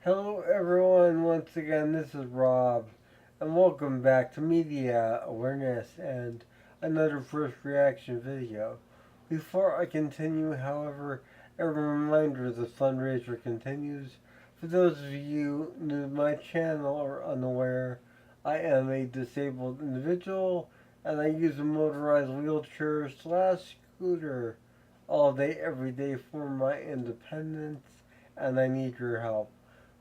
Hello everyone, once again this is Rob, and welcome back to Media Awareness and another first reaction video. Before I continue, however, a reminder the fundraiser continues. For those of you new to my channel or unaware, I am a disabled individual and I use a motorized wheelchair slash scooter all day every day for my independence and I need your help.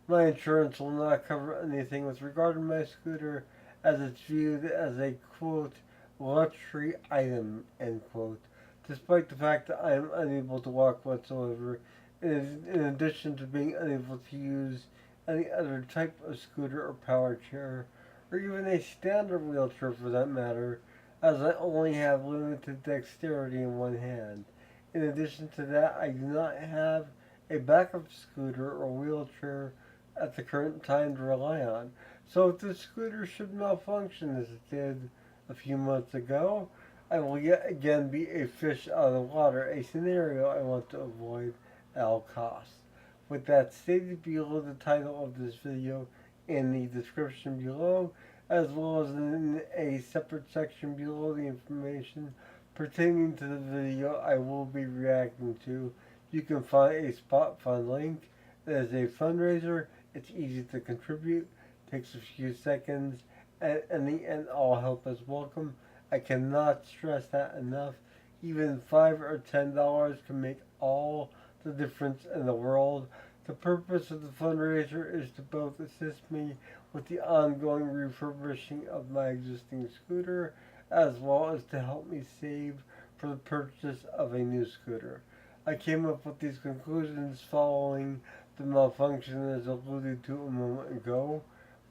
My insurance will not cover anything with regard to my scooter as it's viewed as a quote luxury item end quote, despite the fact that I am unable to walk whatsoever, in addition to being unable to use any other type of scooter or power chair, or even a standard wheelchair for that matter, as I only have limited dexterity in one hand. In addition to that, I do not have a backup scooter or wheelchair at the current time to rely on. So if the scooter should malfunction as it did a few months ago, I will yet again be a fish out of the water, a scenario I want to avoid at all costs. With that stated, below the title of this video in the description below, as well as in a separate section below the information pertaining to the video I will be reacting to, you can find a spot fund link. That is a fundraiser. It's easy to contribute, takes a few seconds, and in the end, all help is welcome. I cannot stress that enough. Even $5 or $10 can make all the difference in the world. The purpose of the fundraiser is to both assist me with the ongoing refurbishing of my existing scooter, as well as to help me save for the purchase of a new scooter. I came up with these conclusions following the malfunction as alluded to a moment ago,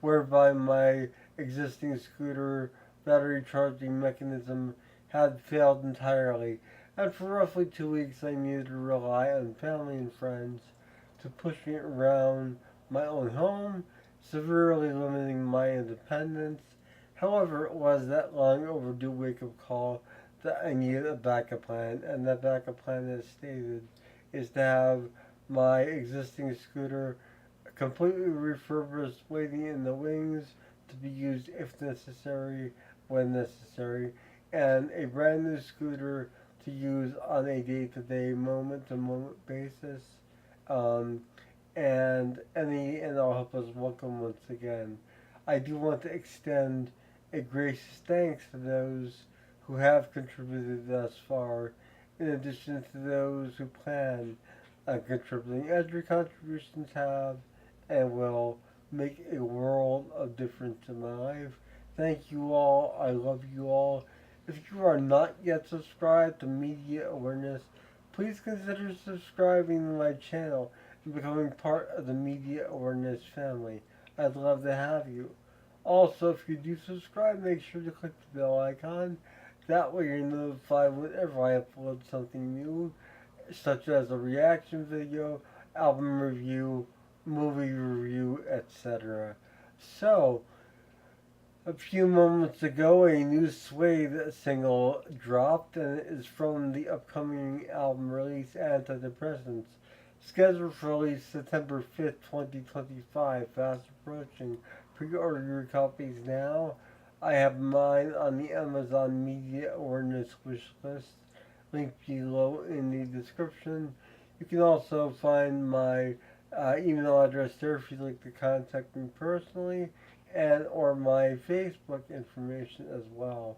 whereby my existing scooter battery charging mechanism had failed entirely, and for roughly 2 weeks I needed to rely on family and friends to push me around my own home, severely limiting my independence. However, it was that long overdue wake up call that I needed a backup plan, and that backup plan, as stated, is to have my existing scooter completely refurbished, waiting in the wings to be used if necessary, when necessary, and a brand new scooter to use on a day to day, moment to moment basis. Um, and any and all help is welcome once again. I do want to extend a gracious thanks to those who have contributed thus far, in addition to those who plan contributing, as your contributions have and will make a world of difference in my life. Thank you all. I love you all. If you are not yet subscribed to Media Awareness, please consider subscribing to my channel and becoming part of the Media Awareness family. I'd love to have you. Also, if you do subscribe, make sure to click the bell icon. That way you're notified whenever I upload something new, such as a reaction video, album review, movie review, etc. So, a few moments ago, a new Suede single dropped, and it is from the upcoming album release, Antidepressants, scheduled for release September 5th, 2025, fast approaching. Pre-order your copies now. I have mine on the Amazon Media Awareness wish list, linked below in the description. You can also find my email address there if you'd like to contact me personally, and or my Facebook information as well.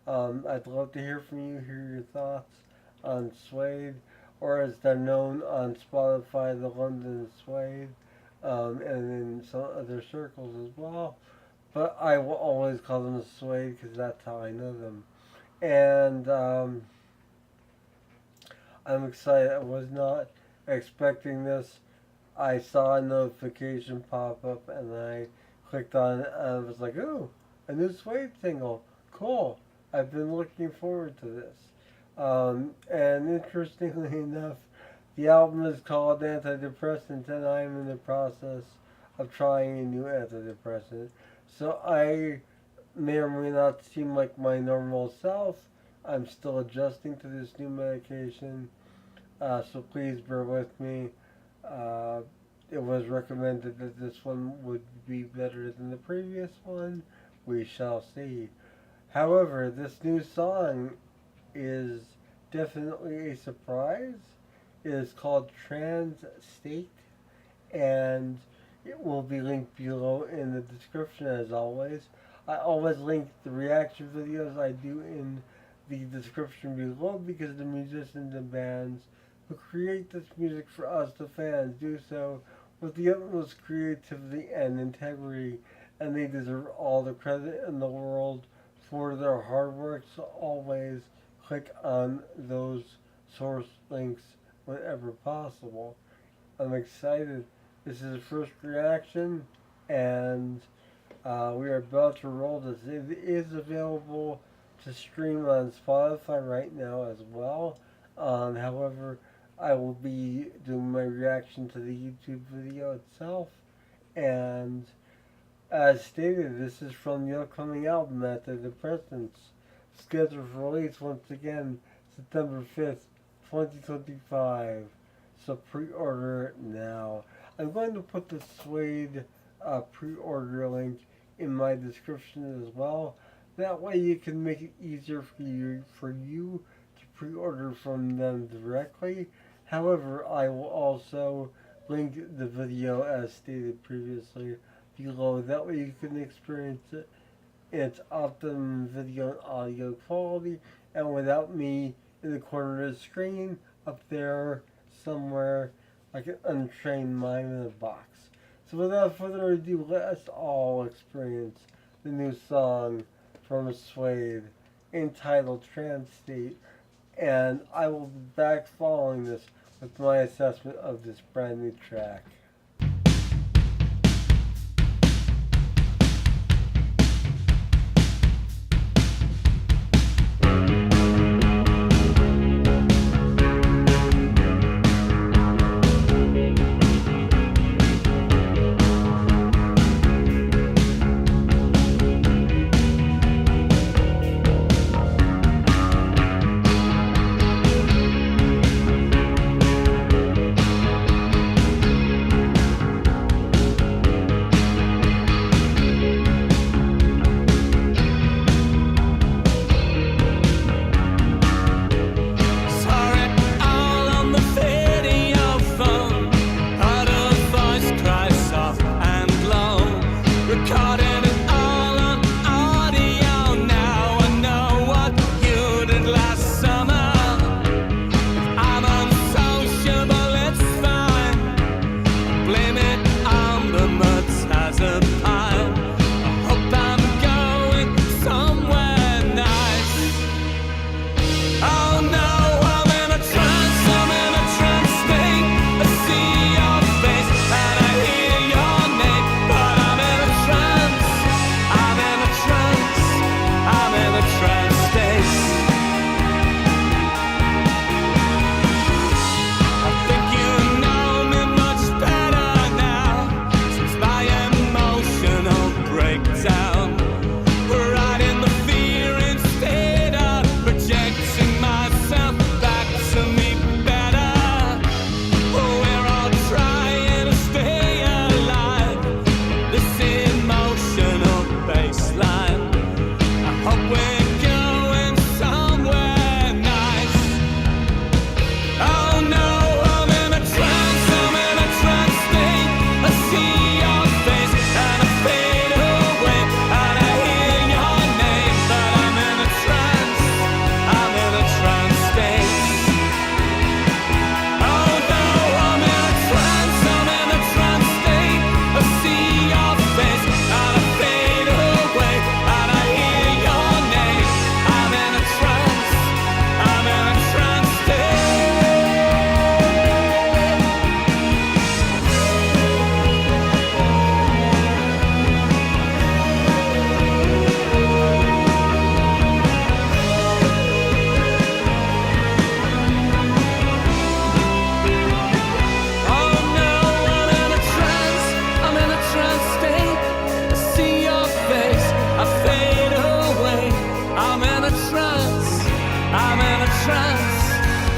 I'd love to hear from you, hear your thoughts on Suede, or as they're known on Spotify, the London Suede, and in some other circles as well. But I will always call them Suede because that's how I know them. And I'm excited. I was not expecting this. I saw a notification pop up and I clicked on it and I was like, ooh, a new Suede single. Cool. I've been looking forward to this. And interestingly enough, the album is called Antidepressants and I'm in the process of trying a new antidepressant. So I may or may not seem like my normal self. I'm still adjusting to this new medication. So please bear with me. Uh, it was recommended that this one would be better than the previous one. We shall see. However, this new song is definitely a surprise. It is called Trance State, and it will be linked below in the description as always. I always link the reaction videos I do in the description below because the musicians and bands who create this music for us, the fans, do so with the utmost creativity and integrity, and they deserve all the credit in the world for their hard work. So always click on those source links whenever possible. I'm excited. This is the first reaction, and we are about to roll this. It is available to stream on Spotify right now as well. However, I will be doing my reaction to the YouTube video itself. And as stated, this is from the upcoming album, Antidepressants, scheduled for release once again September 5th, 2025. So pre-order it now. I'm going to put the Suede pre-order link in my description as well. That way you can make it easier for you to pre-order from them directly. However, I will also link the video as stated previously below. That way you can experience it in its optimum video and audio quality and without me in the corner of the screen up there somewhere like an untrained mind in a box. So without further ado, let us all experience the new song from Suede entitled Trance State, and I will be back following this with my assessment of this brand new track.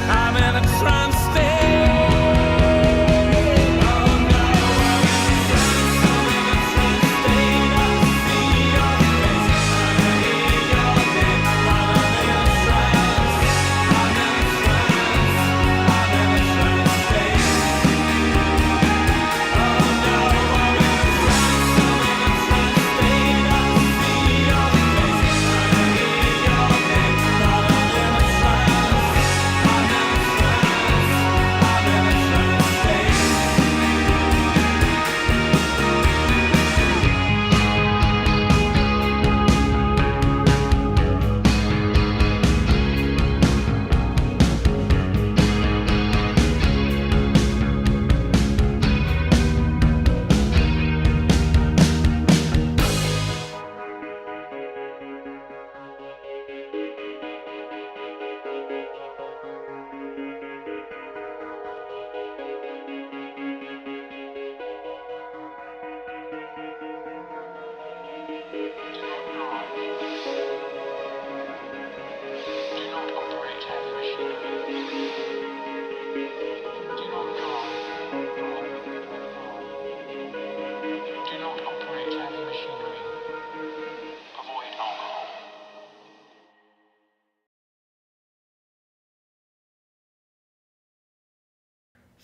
I'm in a trance state. Oh no.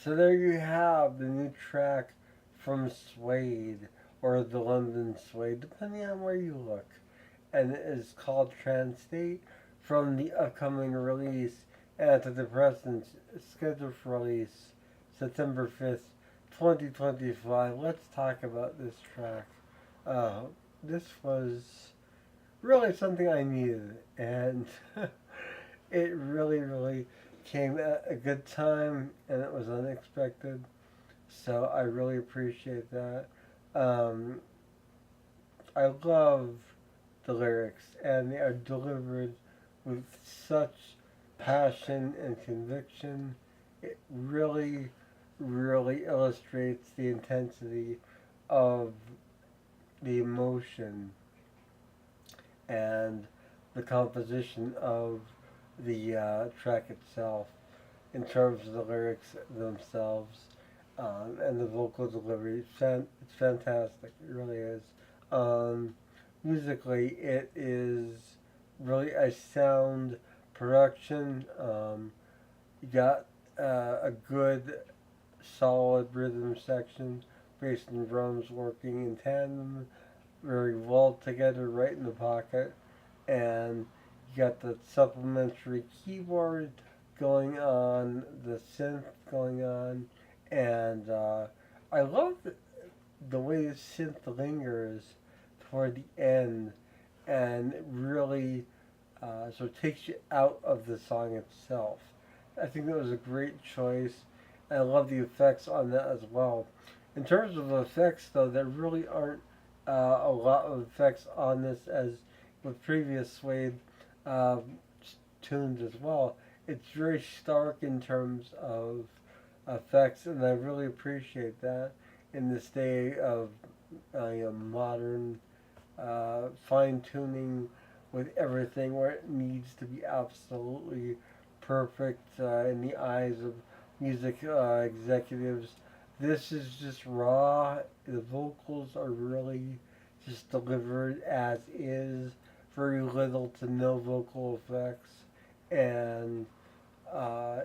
So there you have the new track from Suede, or the London Suede, depending on where you look. And it is called Trance State from the upcoming release Antidepressants, scheduled for release September 5th, 2025. Let's talk about this track. Uh, this was really something I needed, and it really came at a good time, and it was unexpected. So I really appreciate that. Um, I love the lyrics, and they are delivered with such passion and conviction. It really illustrates the intensity of the emotion and the composition of the track itself in terms of the lyrics themselves and the vocal delivery. It's fantastic. It really is. Um, Musically, it is really a sound production. You got a good, solid rhythm section, bass and drums working in tandem, very well together, right in the pocket, and you got the supplementary keyboard going on, the synth going on, and I love the way the synth lingers toward the end, and it really so it takes you out of the song itself. I think that was a great choice, and I love the effects on that as well. In terms of effects, though, there really aren't a lot of effects on this as with previous Suede um, tunes as well. It's very stark in terms of effects, and I really appreciate that in this day of modern fine tuning with everything where it needs to be absolutely perfect in the eyes of music executives. This is just raw. The vocals are really just delivered as is, very little to no vocal effects, and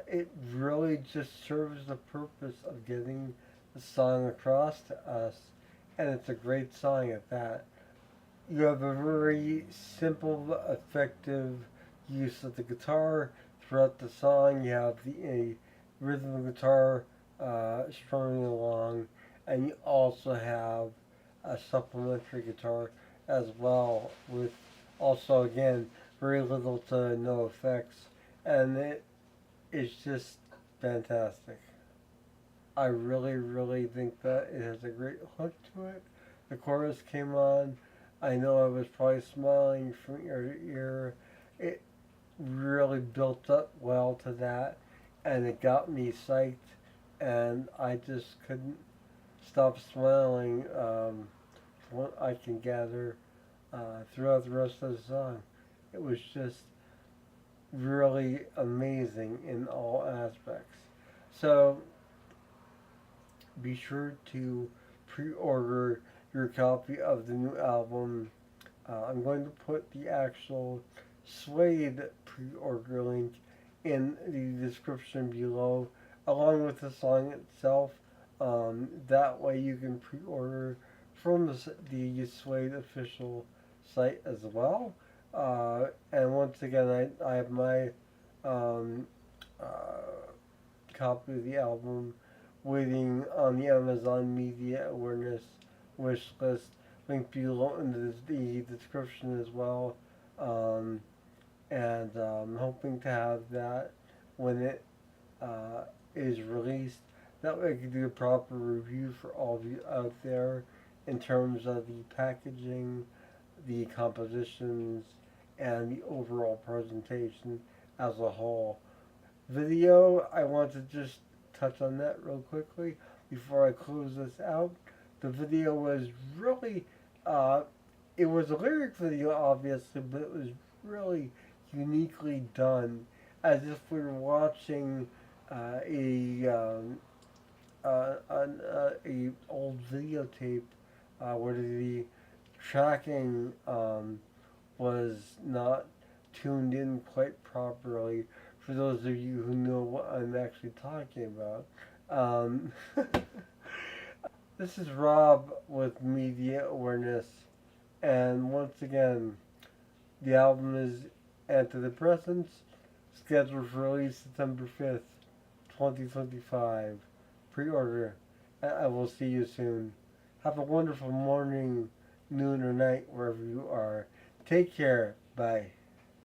it really just serves the purpose of getting the song across to us, and it's a great song at that. You have a very simple, effective use of the guitar throughout the song. You have a rhythm guitar strumming along, and you also have a supplementary guitar as well, with also again very little to no effects, and it is just fantastic. I really think that it has a great hook to it. The chorus came on. I know I was probably smiling from ear to ear. It really built up well to that, and it got me psyched, and I just couldn't stop smiling from what I can gather throughout the rest of the song. It was just really amazing in all aspects. So be sure to pre-order your copy of the new album. I'm going to put the actual Suede pre-order link in the description below, along with the song itself. That way you can pre-order from the Suede official site as well. And once again, I have my um, uh, copy of the album waiting on the Amazon Media Awareness wish list. Link below in the description as well. Um, and hoping to have that when it uh, is released. That way I can do a proper review for all of you out there in terms of the packaging, the compositions, and the overall presentation as a whole. Video, I want to just touch on that real quickly before I close this out. The video was really, uh, it was a lyric video, obviously, but it was really uniquely done, as if we were watching a old videotape where the tracking was not tuned in quite properly for those of you who know what I'm actually talking about. Um, this is Rob with Media Awareness, and once again, the album is Antidepressants, scheduled for release September 5th, 2025. Pre-order, and I will see you soon. Have a wonderful morning, noon, or night, wherever you are. Take care. Bye.